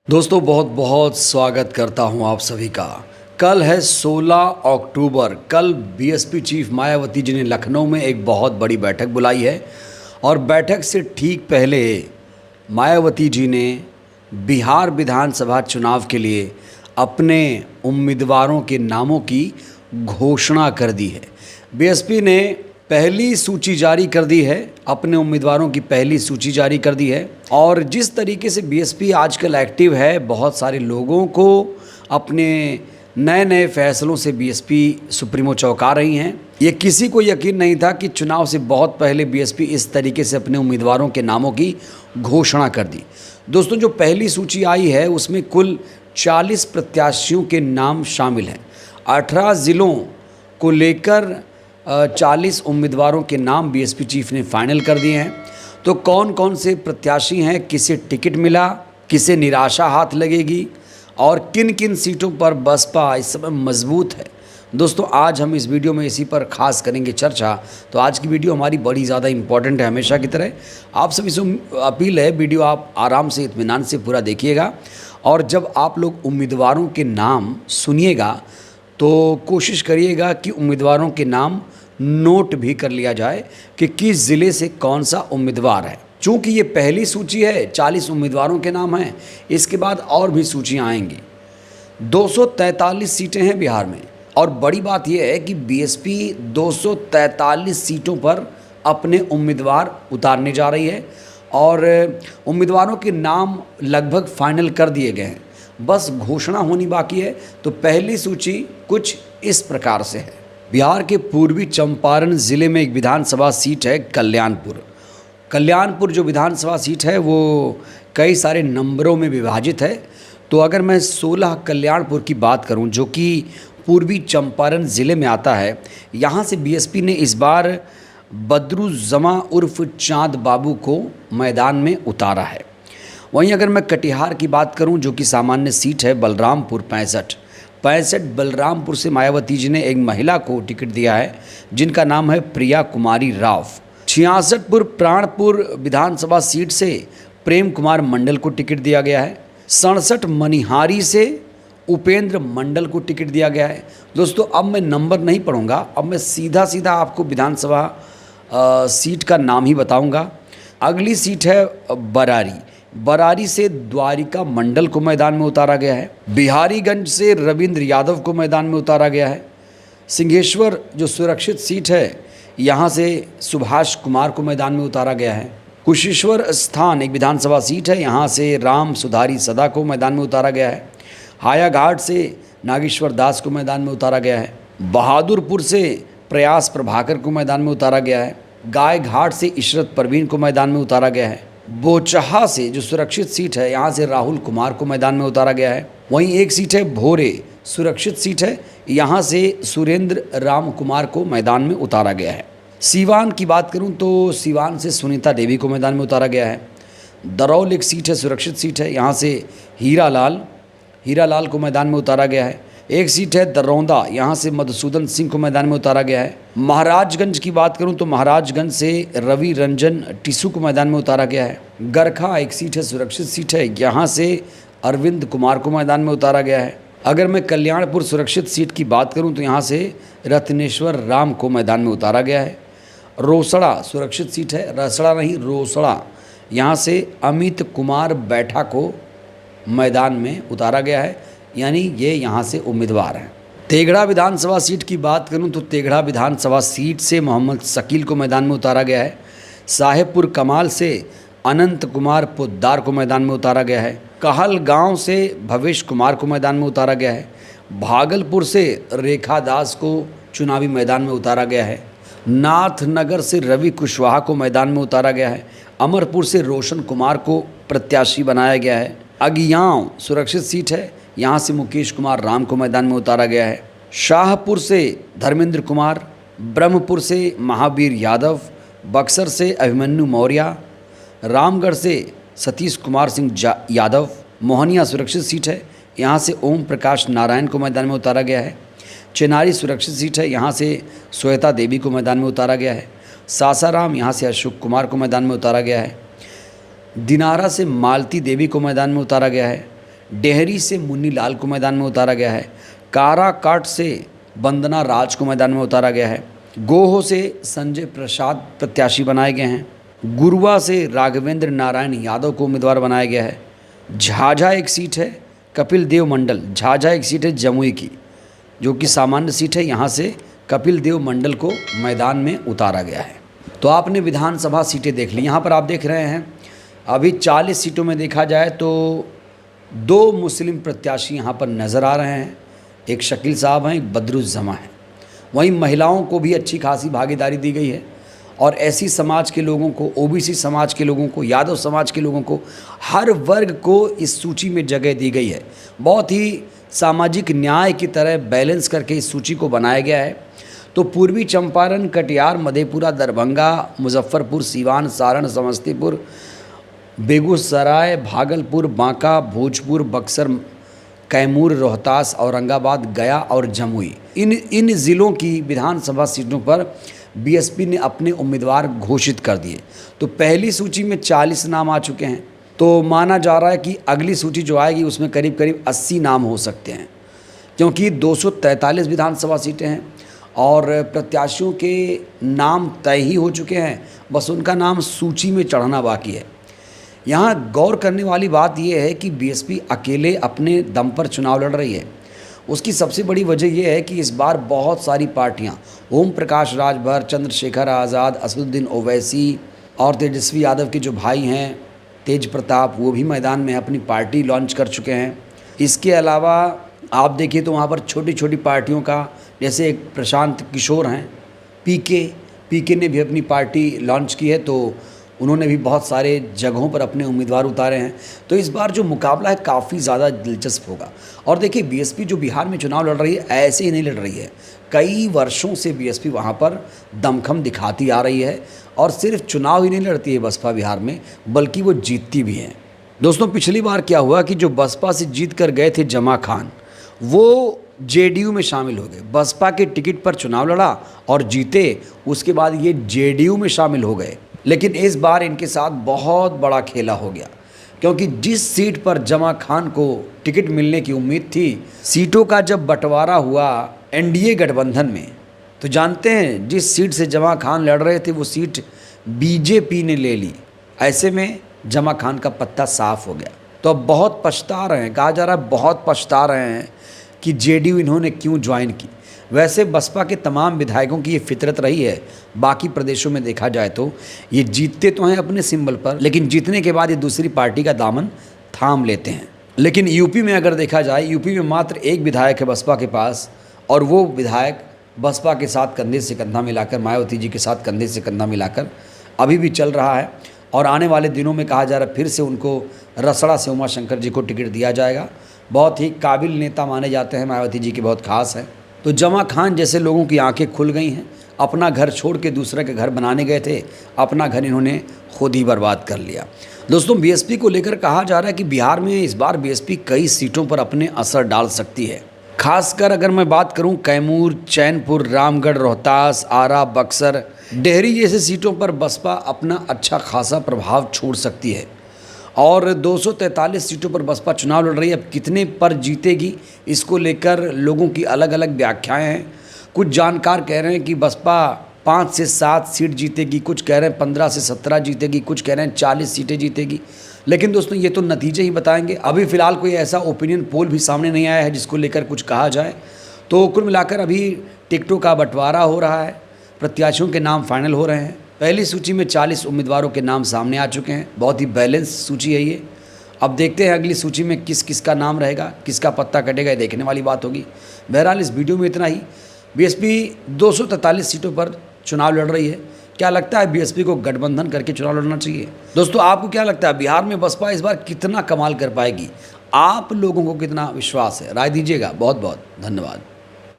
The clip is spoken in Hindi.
दोस्तों बहुत बहुत स्वागत करता हूं आप सभी का। कल है 16 अक्टूबर। कल बीएसपी चीफ मायावती जी ने लखनऊ में एक बहुत बड़ी बैठक बुलाई है और बैठक से ठीक पहले मायावती जी ने बिहार विधानसभा चुनाव के लिए अपने उम्मीदवारों के नामों की घोषणा कर दी है। बीएसपी ने पहली सूची जारी कर दी है, अपने उम्मीदवारों की पहली सूची जारी कर दी है। और जिस तरीके से बीएसपी आजकल एक्टिव है, बहुत सारे लोगों को अपने नए नए फैसलों से बीएसपी सुप्रीमो चौंका रही हैं। ये किसी को यकीन नहीं था कि चुनाव से बहुत पहले बीएसपी इस तरीके से अपने उम्मीदवारों के नामों की घोषणा कर दी। दोस्तों, जो पहली सूची आई है उसमें कुल 40 प्रत्याशियों के नाम शामिल हैं। 18 ज़िलों को लेकर 40 उम्मीदवारों के नाम बीएसपी चीफ ने फाइनल कर दिए हैं। तो कौन कौन से प्रत्याशी हैं, किसे टिकट मिला, किसे निराशा हाथ लगेगी और किन किन सीटों पर बसपा इस समय मजबूत है, दोस्तों आज हम इस वीडियो में इसी पर खास करेंगे चर्चा। तो आज की वीडियो हमारी बड़ी ज़्यादा इंपॉर्टेंट है, हमेशा की तरह। आप सभी से अपील है, वीडियो आप आराम से इत्मीनान से पूरा देखिएगा और जब आप लोग उम्मीदवारों के नाम सुनिएगा तो कोशिश करिएगा कि उम्मीदवारों के नाम नोट भी कर लिया जाए कि किस ज़िले से कौन सा उम्मीदवार है। चूँकि ये पहली सूची है, 40 उम्मीदवारों के नाम हैं, इसके बाद और भी सूचियाँ आएंगी। 243 सीटें हैं बिहार में और बड़ी बात यह है कि बीएसपी 243 सीटों पर अपने उम्मीदवार उतारने जा रही है और उम्मीदवारों के नाम लगभग फाइनल कर दिए गए हैं, बस घोषणा होनी बाकी है। तो पहली सूची कुछ इस प्रकार से है। बिहार के पूर्वी चंपारण ज़िले में एक विधानसभा सीट है कल्याणपुर। कल्याणपुर जो विधानसभा सीट है वो कई सारे नंबरों में विभाजित है। तो अगर मैं 16 कल्याणपुर की बात करूं, जो कि पूर्वी चंपारण ज़िले में आता है, यहाँ से बीएसपी ने इस बार बदरुज्जमा उर्फ चाँद बाबू को मैदान में उतारा है। वहीं अगर मैं कटिहार की बात करूं, जो कि सामान्य सीट है बलरामपुर 65 बलरामपुर से मायावती जी ने एक महिला को टिकट दिया है जिनका नाम है प्रिया कुमारी राव। 66 प्राणपुर विधानसभा सीट से प्रेम कुमार मंडल को टिकट दिया गया है। 67 मनिहारी से उपेंद्र मंडल को टिकट दिया गया है। दोस्तों अब मैं नंबर नहीं पढ़ूंगा, अब मैं सीधा सीधा आपको विधानसभा सीट का नाम ही बताऊंगा। अगली सीट है बरारी से द्वारिका मंडल को मैदान में उतारा गया है। बिहारीगंज से रविंद्र यादव को मैदान में उतारा गया है। सिंहेश्वर जो सुरक्षित सीट है, यहाँ से सुभाष कुमार को मैदान में उतारा गया है। कुशेश्वर स्थान एक विधानसभा सीट है, यहाँ से राम सुधारी सदा को मैदान में उतारा गया है। हायाघाट से नागेश्वर दास को मैदान में उतारा गया है। बहादुरपुर से प्रयास प्रभाकर को मैदान में उतारा गया है। गाय घाट से इशरत परवीन को मैदान में उतारा गया है। बोचहा से जो सुरक्षित सीट है, यहाँ से राहुल कुमार को मैदान में उतारा गया है। वहीं एक सीट है भोरे, सुरक्षित सीट है, यहाँ से सुरेंद्र राम कुमार को मैदान में उतारा गया है। सीवान की बात करूँ तो सीवान से सुनीता देवी को मैदान में उतारा गया है। दरौल एक सीट है, सुरक्षित सीट है, यहाँ से हीरा लाल को मैदान में उतारा गया है। एक सीट है दरौंदा, यहाँ से मधुसूदन सिंह को मैदान में उतारा गया है। महाराजगंज की बात करूँ तो महाराजगंज से रवि रंजन टिस्सू को मैदान में उतारा गया है। गरखा एक सीट है, सुरक्षित सीट है, यहाँ से अरविंद कुमार को मैदान में उतारा गया है। अगर मैं कल्याणपुर सुरक्षित सीट की बात करूँ तो यहाँ से रत्नेश्वर राम को मैदान में उतारा गया है। रोसड़ा सुरक्षित सीट है, रसड़ा नहीं रोसड़ा, यहाँ से अमित कुमार बैठा को मैदान में उतारा गया है, यानी ये यहाँ से उम्मीदवार हैं। तेघड़ा विधानसभा सीट की बात करूँ तो तेघड़ा विधानसभा सीट से मोहम्मद शकील को मैदान में उतारा गया है। साहेबपुर कमाल से अनंत कुमार पोद्दार को मैदान में उतारा गया है। कहलगांव से भवेश कुमार को मैदान में उतारा गया है। भागलपुर से रेखा दास को चुनावी मैदान में उतारा गया है। नाथनगर से रवि कुशवाहा को मैदान में उतारा गया है। अमरपुर से रोशन कुमार को प्रत्याशी बनाया गया है। अगियाँव सुरक्षित सीट है, यहाँ से मुकेश कुमार राम को मैदान में उतारा गया है। शाहपुर से धर्मेंद्र कुमार, ब्रह्मपुर से महावीर यादव, बक्सर से अभिमन्यु मौर्य, रामगढ़ से सतीश कुमार सिंह यादव। मोहनिया सुरक्षित सीट है, यहाँ से ओम प्रकाश नारायण को मैदान में उतारा गया है। चेनारी सुरक्षित सीट है, यहाँ से श्वेता देवी को मैदान में उतारा गया है। सासाराम यहाँ से अशोक कुमार को मैदान में उतारा गया है। दिनारा से मालती देवी को मैदान में उतारा गया है। डेहरी से मुन्नी लाल को मैदान में उतारा गया है। काराकाट से वंदना राज को मैदान में उतारा गया है। गोहो से संजय प्रसाद प्रत्याशी बनाए गए हैं। गुरुआ से राघवेंद्र नारायण यादव को उम्मीदवार बनाया गया है। झाझा एक सीट है, कपिल देव मंडल, झाझा एक सीट है जमुई की, जो कि सामान्य सीट है। यहाँ से कपिल देव मंडल को मैदान में उतारा गया है। तो आपने विधानसभा सीटें देख ली। यहाँ पर आप देख रहे हैं अभी 40 सीटों में देखा जाए तो 2 मुस्लिम प्रत्याशी यहाँ पर नज़र आ रहे हैं। एक शकील साहब हैं, एक बदरुज्जमा है। वहीं महिलाओं को भी अच्छी खासी भागीदारी दी गई है और एससी समाज के लोगों को, ओबीसी समाज के लोगों को, यादव समाज के लोगों को, हर वर्ग को इस सूची में जगह दी गई है। बहुत ही सामाजिक न्याय की तरह बैलेंस करके इस सूची को बनाया गया है। तो पूर्वी चंपारण, कटिहार, मधेपुरा, दरभंगा, मुजफ्फरपुर, सीवान, सारण, समस्तीपुर, बेगूसराय, भागलपुर, बांका, भोजपुर, बक्सर, कैमूर, रोहतास, औरंगाबाद, गया और जमुई, इन ज़िलों की विधानसभा सीटों पर बीएसपी ने अपने उम्मीदवार घोषित कर दिए। तो पहली सूची में 40 नाम आ चुके हैं। तो माना जा रहा है कि अगली सूची जो आएगी उसमें करीब करीब 80 नाम हो सकते हैं, क्योंकि 243 विधानसभा सीटें हैं और प्रत्याशियों के नाम तय ही हो चुके हैं, बस उनका नाम सूची में चढ़ना बाकी है। यहाँ गौर करने वाली बात यह है कि बीएसपी अकेले अपने दम पर चुनाव लड़ रही है। उसकी सबसे बड़ी वजह यह है कि इस बार बहुत सारी पार्टियाँ, ओम प्रकाश राजभर, चंद्रशेखर आज़ाद, असदुद्दीन ओवैसी और तेजस्वी यादव के जो भाई हैं तेज प्रताप, वो भी मैदान में अपनी पार्टी लॉन्च कर चुके हैं। इसके अलावा आप देखिए तो वहाँ पर छोटी छोटी पार्टियों का, जैसे एक प्रशांत किशोर हैं, पीके ने भी अपनी पार्टी लॉन्च की है, तो उन्होंने भी बहुत सारे जगहों पर अपने उम्मीदवार उतारे हैं। तो इस बार जो मुकाबला है काफ़ी ज़्यादा दिलचस्प होगा। और देखिए बीएसपी जो बिहार में चुनाव लड़ रही है ऐसे ही नहीं लड़ रही है, कई वर्षों से बीएसपी वहाँ पर दमखम दिखाती आ रही है और सिर्फ चुनाव ही नहीं लड़ती है बसपा बिहार में, बल्कि वो जीतती भी हैं। दोस्तों पिछली बार क्या हुआ कि जो बसपा से जीत कर गए थे जमा खान, वो जेडीयू में शामिल हो गए। बसपा के टिकट पर चुनाव लड़ा और जीते, उसके बाद ये जेडीयू में शामिल हो गए। लेकिन इस बार इनके साथ बहुत बड़ा खेला हो गया, क्योंकि जिस सीट पर जमा खान को टिकट मिलने की उम्मीद थी, सीटों का जब बंटवारा हुआ एनडीए गठबंधन में, तो जानते हैं जिस सीट से जमा खान लड़ रहे थे वो सीट बीजेपी ने ले ली। ऐसे में जमा खान का पत्ता साफ हो गया। तो अब बहुत पछता रहे हैं, कहा जा रहा है बहुत पछता रहे हैं कि जेडीयू इन्होंने क्यों ज्वाइन की। वैसे बसपा के तमाम विधायकों की ये फितरत रही है। बाकी प्रदेशों में देखा जाए तो ये जीतते तो हैं अपने सिंबल पर, लेकिन जीतने के बाद ये दूसरी पार्टी का दामन थाम लेते हैं। लेकिन यूपी में अगर देखा जाए, यूपी में मात्र एक विधायक है बसपा के पास, और वो विधायक बसपा के साथ कंधे से कंधा मिलाकर, मायावती जी के साथ कंधे से कंधा मिलाकर अभी भी चल रहा है। और आने वाले दिनों में कहा जा रहा है फिर से उनको रसड़ा से उमाशंकर जी को टिकट दिया जाएगा। बहुत ही काबिल नेता माने जाते हैं, मायावती जी की बहुत खास है। तो जमा खान जैसे लोगों की आंखें खुल गई हैं। अपना घर छोड़ के दूसरे के घर बनाने गए थे, अपना घर इन्होंने खुद ही बर्बाद कर लिया। दोस्तों बीएसपी को लेकर कहा जा रहा है कि बिहार में इस बार बीएसपी कई सीटों पर अपने असर डाल सकती है। खासकर अगर मैं बात करूं कैमूर, चैनपुर, रामगढ़, रोहतास, आरा, बक्सर, डेहरी जैसे सीटों पर बसपा अपना अच्छा खासा प्रभाव छोड़ सकती है। और 243 सीटों पर बसपा चुनाव लड़ रही है। अब कितने पर जीतेगी इसको लेकर लोगों की अलग अलग व्याख्याएं हैं। कुछ जानकार कह रहे हैं कि बसपा 5 से 7 सीट जीतेगी, कुछ कह रहे हैं 15 से 17 जीतेगी, कुछ कह रहे हैं 40 सीटें जीतेगी। लेकिन दोस्तों ये तो नतीजे ही बताएंगे। अभी फ़िलहाल कोई ऐसा ओपिनियन पोल भी सामने नहीं आया है जिसको लेकर कुछ कहा जाए। तो कुल मिलाकर अभी टिकटों का बंटवारा हो रहा है, प्रत्याशियों के नाम फाइनल हो रहे हैं। पहली सूची में 40 उम्मीदवारों के नाम सामने आ चुके हैं। बहुत ही बैलेंस सूची है ये। अब देखते हैं अगली सूची में किस किस का नाम रहेगा, किसका पत्ता कटेगा, ये देखने वाली बात होगी। बहरहाल इस वीडियो में इतना ही। बीएसपी 243 सीटों पर चुनाव लड़ रही है। क्या लगता है बीएसपी को गठबंधन करके चुनाव लड़ना चाहिए? दोस्तों आपको क्या लगता है बिहार में बसपा इस बार कितना कमाल कर पाएगी? आप लोगों को कितना विश्वास है? राय दीजिएगा। बहुत बहुत धन्यवाद।